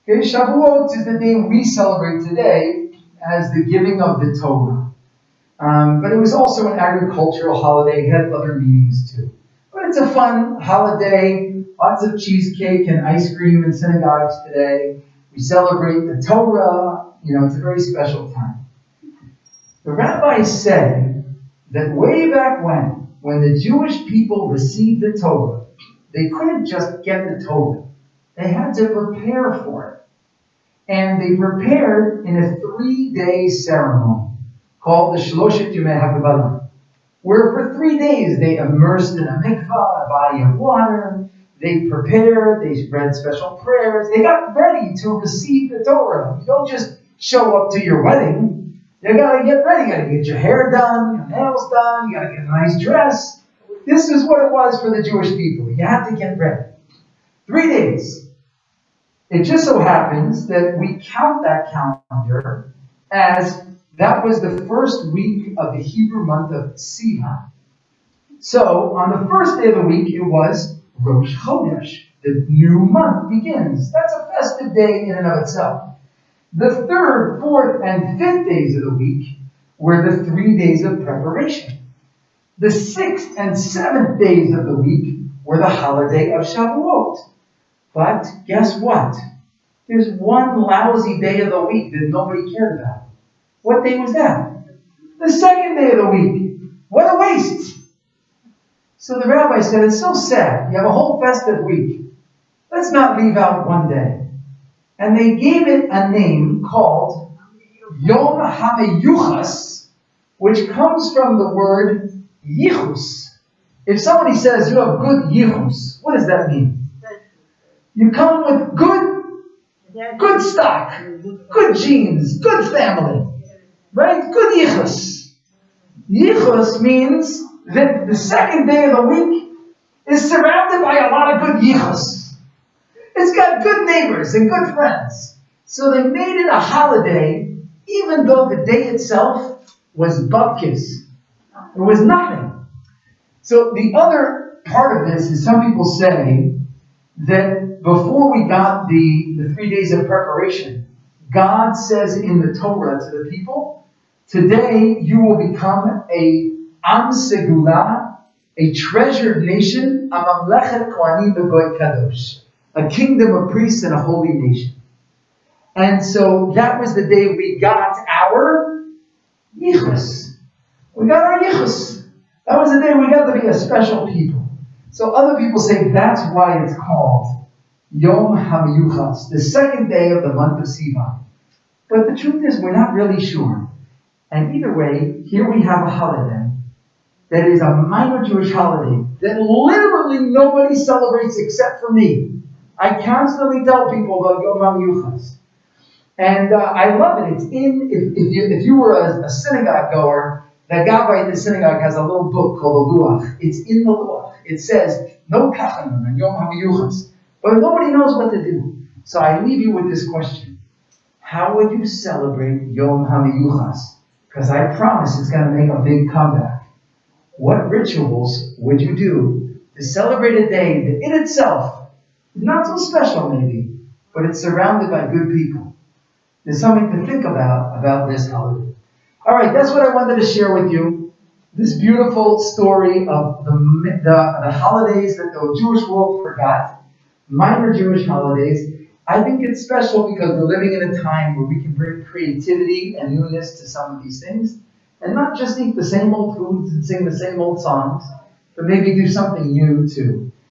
Okay, Shavuot is the day we celebrate today as the giving of the Torah. But it was also an agricultural holiday. It had other meanings too. But it's a fun holiday. Lots of cheesecake and ice cream in synagogues today. We celebrate the Torah. It's a very special time. The rabbis say that way back when the Jewish people received the Torah, they couldn't just get the Torah. They had to prepare for it. And they prepared in a 3-day ceremony called the Shloshet Yemei HaKabbalah, where for 3 days they immersed in a mikvah, a body of water. They prepared, they read special prayers. They got ready to receive the Torah. You don't just show up to your wedding. You got to get ready. You got to get your hair done, your nails done. You got to get a nice dress. This is what it was for the Jewish people. You had to get ready. 3 days. It just so happens that we count that calendar as that was the first week of the Hebrew month of Sivan. So on the first day of the week, it was Rosh Chodesh. The new month begins. That's a festive day in and of itself. The third, fourth, and fifth days of the week were the 3 days of preparation. The 6th and 7th days of the week were the holiday of Shavuot. But guess what? There's one lousy day of the week that nobody cared about. What day was that? The 2nd day of the week. What a waste! So the rabbi said, it's so sad. You have a whole festive week. Let's not leave out one day. And they gave it a name called Yom HaMeyuchas, which comes from the word Yichus. If somebody says you have good Yichus, what does that mean? You come with good stock, good genes, good family, right? Good Yichus. Yichus means that the 2nd day of the week is surrounded by a lot of good Yichus. It's got good neighbors and good friends. So they made it a holiday, even though the day itself was bupkis. It was nothing. So the other part of this is some people say that before we got the 3 days of preparation, God says in the Torah to the people, today you will become a Am Segula, a treasured nation, a Mamlechet Kohanim B'Goy Kadosh, a kingdom of priests and a holy nation. And so that was the day we got our Yichus. We got our Yichus. That was the day we got to be a special people. So other people say that's why it's called Yom HaMeyuchas, the 2nd day of the month of Sivan. But the truth is, we're not really sure. And either way, here we have a holiday that is a minor Jewish holiday that literally nobody celebrates except for me. I constantly tell people about Yom HaMeyuchas. And I love it. It's if you were a synagogue goer, the Rabbi in the synagogue has a little book called the Luach. It's in the Luach. It says, no kachanun and Yom HaMeyuchas. But nobody knows what to do. So I leave you with this question. How would you celebrate Yom HaMeyuchas? Because I promise it's going to make a big comeback. What rituals would you do to celebrate a day that in itself is not so special maybe, but it's surrounded by good people? There's something to think about this holiday. All right, that's what I wanted to share with you. This beautiful story of the holidays that the Jewish world forgot, minor Jewish holidays. I think it's special because we're living in a time where we can bring creativity and newness to some of these things, and not just eat the same old foods and sing the same old songs, but maybe do something new too.